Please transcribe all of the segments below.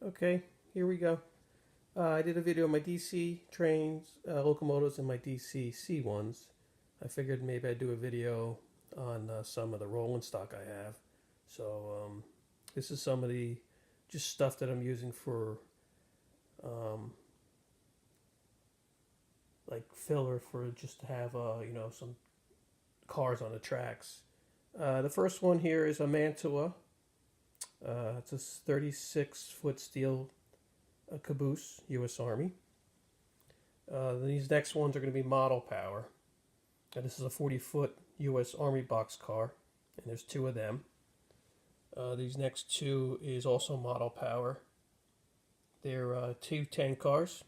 Okay, here we go. I did a video on my DC trains, locomotives, and my DC C1s. I figured maybe I'd do a video on some of the rolling stock I have. So this is some of the just stuff that I'm using for um, like filler for just to have some cars on the tracks. The first one here is a Mantua. It's a 36-foot steel caboose, U.S. Army. These next ones are going to be Model Power. This is a 40-foot U.S. Army boxcar, and there's two of them. These next two is also Model Power. They're two tank cars.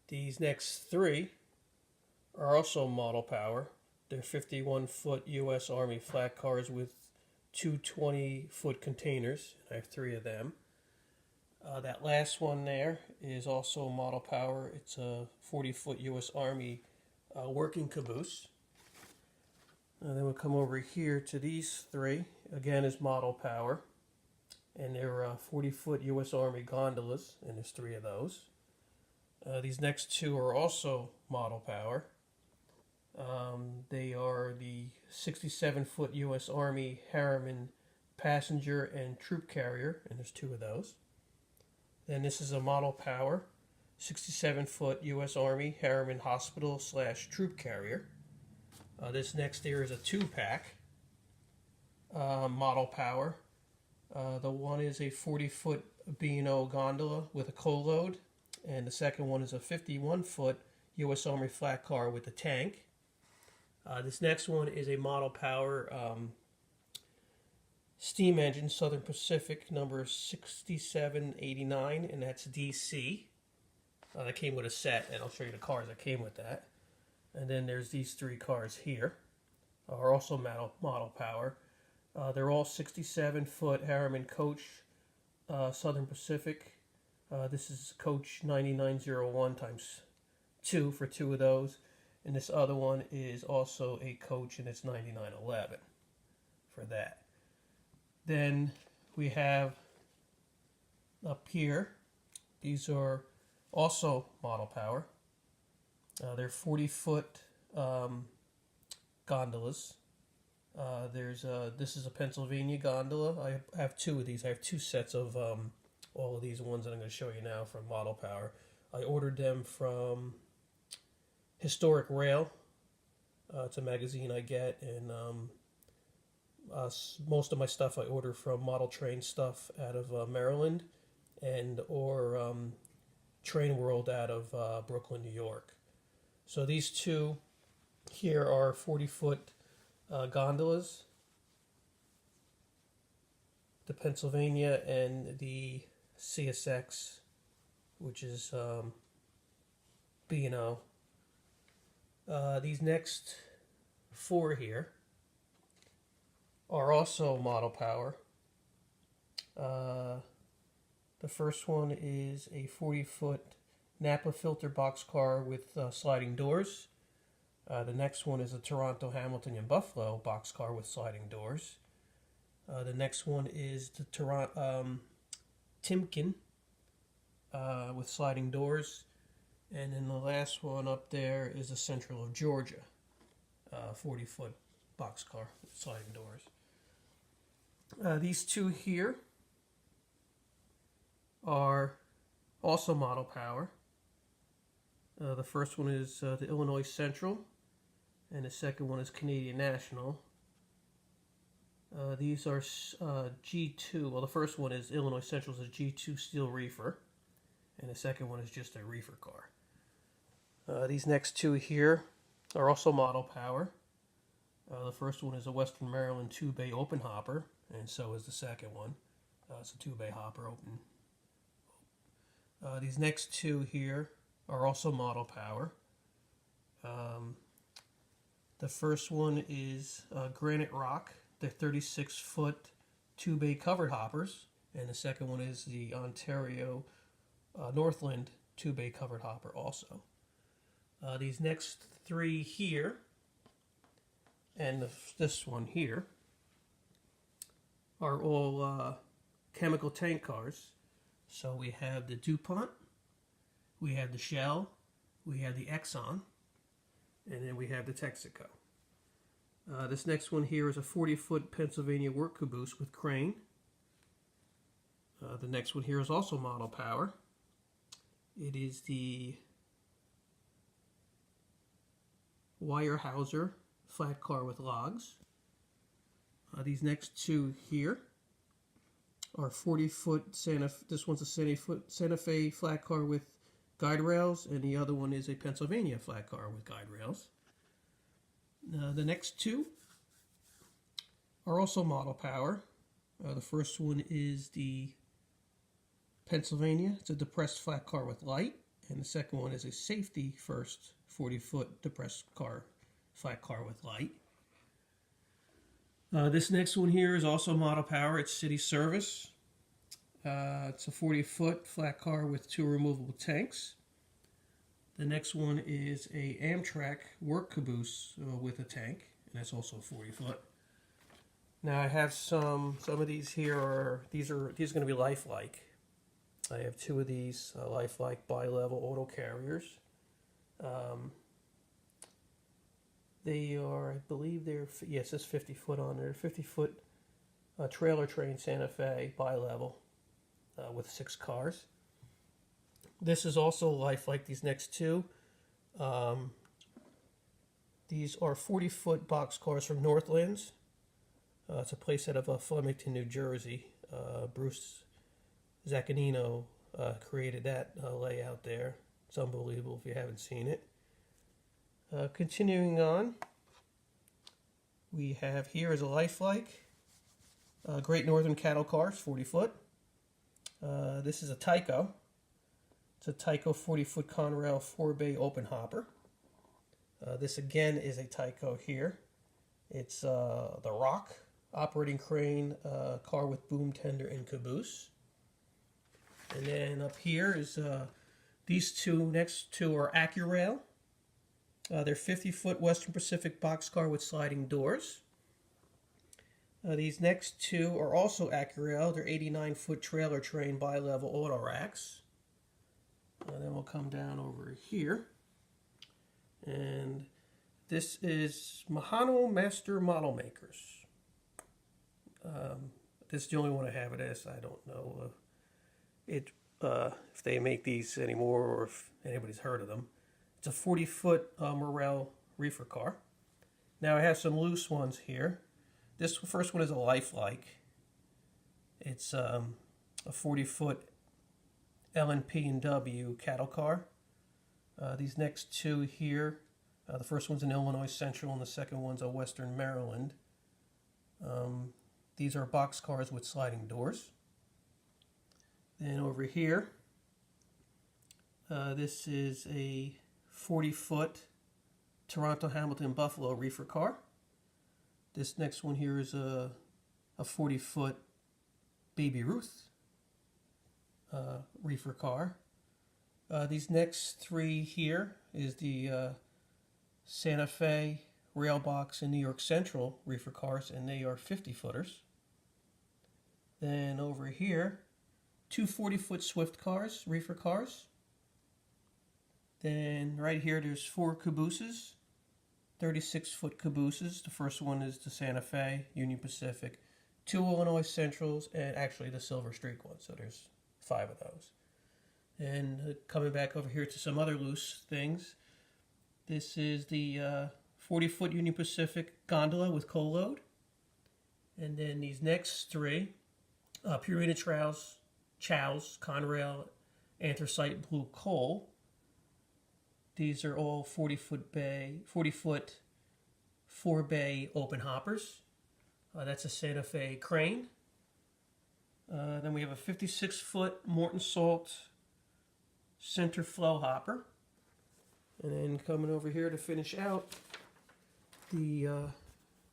These next three are also Model Power. They're 51-foot U.S. Army flat cars with two 20-foot containers. I have three of them. That last one there is also Model Power. It's a 40-foot U.S. Army working caboose. Then we'll come over here to these three. Again, is Model Power. And they're 40-foot U.S. Army gondolas, and there's three of those. These next two are also Model Power. They are the 67-foot U.S. Army Harriman passenger and troop carrier, and there's two of those. Then this is a Model Power, 67-foot U.S. Army Harriman hospital / troop carrier. This next here is a two-pack Model Power. The one is a 40-foot B&O gondola with a co-load, and the second one is a 51-foot U.S. Army flat car with a tank. This next one is a Model Power steam engine, Southern Pacific, number 6789, and that's DC. That came with a set, and I'll show you the cars that came with that. And then there's these three cars here, are also Model Power. They're all 67-foot Harriman coach, Southern Pacific. This is coach 9901 times 2 for two of those. And this other one is also a coach, and it's 9911 for that. Then we have up here, these are also Model Power. They're 40-foot gondolas. This is a Pennsylvania gondola. I have two of these. I have two sets of all of these ones that I'm going to show you now from Model Power. I ordered them from Historic Rail. It's a magazine I get, and most of my stuff I order from Model Train stuff out of Maryland, or Train World out of Brooklyn, New York. So these two here are 40-foot gondolas. The Pennsylvania and the CSX, which is B&O. These next four here are also Model Power. The first one is a 40-foot Napa filter boxcar with sliding doors. The next one is a Toronto, Hamilton, and Buffalo boxcar with sliding doors. The next one is the Timken with sliding doors. And then the last one up there is the Central of Georgia, 40-foot boxcar with sliding doors. These two here are also Model Power. The first one is the Illinois Central, and the second one is Canadian National. These are G2. Well, the first one is Illinois Central, is a G2 steel reefer, and the second one is just a reefer car. These next two here are also Model Power. The first one is a Western Maryland 2-bay open hopper, and so is the second one. It's a 2-bay hopper open. These next two here are also Model Power. The first one is Granite Rock. They're 36-foot 2-bay covered hoppers, and the second one is the Ontario Northland 2-bay covered hopper also. These next three here and this one here are all chemical tank cars. So we have the DuPont, we have the Shell, we have the Exxon, and then we have the Texaco. This next one here is a 40-foot Pennsylvania work caboose with crane. The next one here is also Model Power. It is the Weyerhaeuser flat car with logs. These next two here are 40-foot this one's a Santa Fe flat car with guide rails, and the other one is a Pennsylvania flat car with guide rails. The next two are also Model Power. The first one is the Pennsylvania. It's a depressed flat car with light, and the second one is a safety first 40-foot depressed flat car with light. This next one here is also Model Power. It's City Service. It's a 40-foot flat car with 2 removable tanks. The next one is a Amtrak work caboose with a tank, and that's also 40-foot. Now I have some of these here these are going to be lifelike. I have 2 of these lifelike bi-level auto carriers. They are, I believe it says 50 foot on there. 50-foot trailer train Santa Fe bi-level with 6 cars. This is also lifelike, these next 2. These are 40-foot box cars from Northlands. It's a playset of Flemington, New Jersey. Bruce Zaccanino created that layout there. It's unbelievable if you haven't seen it. Continuing on, we have here is a lifelike Great Northern Cattle Cars, 40-foot. This is a Tyco. It's a Tyco 40-foot Conrail 4-bay open hopper. This again is a Tyco here. It's the Rock operating crane car with boom tender and caboose. And then up here is these next two are AccuRail. They're 50-foot Western Pacific boxcar with sliding doors. These next 2 are also AccuRail. They're 89-foot trailer train bi-level auto racks. Then we'll come down over here. And this is Mahano Master Model Makers. This is the only one I have it as. I don't know if they make these anymore or if anybody's heard of them. It's a 40-foot Morel reefer car. Now I have some loose ones here. This first one is a lifelike. It's a 40-foot L&P&W cattle car. These next 2 here, the first one's in Illinois Central and the second one's a Western Maryland. These are box cars with sliding doors. Then over here, this is a 40-foot Toronto, Hamilton, Buffalo reefer car. This next one here is a 40-foot Baby Ruth reefer car. These next 3 here is the Santa Fe, Railbox, and New York Central reefer cars, and they are 50-footers. Then over here, 2 40-foot Swift cars, reefer cars. Then right here, there's 4 cabooses, 36-foot cabooses. The first one is the Santa Fe, Union Pacific, 2 Illinois Centrals, and actually the Silver Streak one. So there's 5 of those. And coming back over here to some other loose things. This is the 40-foot Union Pacific gondola with coal load. And then these next 3, Purina Chow's Conrail Anthracite Blue Coal. These are all 40-foot 4-bay open hoppers. That's a Santa Fe crane. Then we have a 56-foot Morton Salt center flow hopper. And then coming over here to finish out the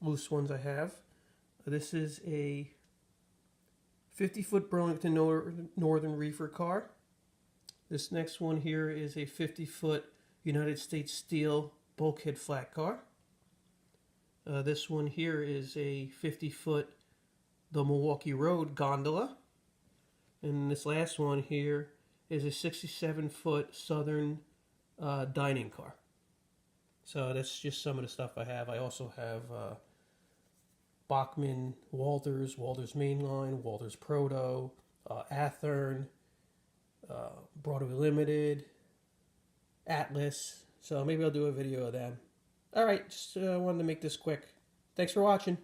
loose ones I have. This is a 50-foot Burlington Northern reefer car. This next one here is a 50-foot United States Steel bulkhead flat car. This one here is a 50-foot The Milwaukee Road gondola. And this last one here is a 67-foot Southern dining car. So that's just some of the stuff I have. I also have Bachmann, Walthers Mainline, Walthers Proto, Athearn, Broadway Limited, Atlas. So maybe I'll do a video of them. All right, just wanted to make this quick. Thanks for watching.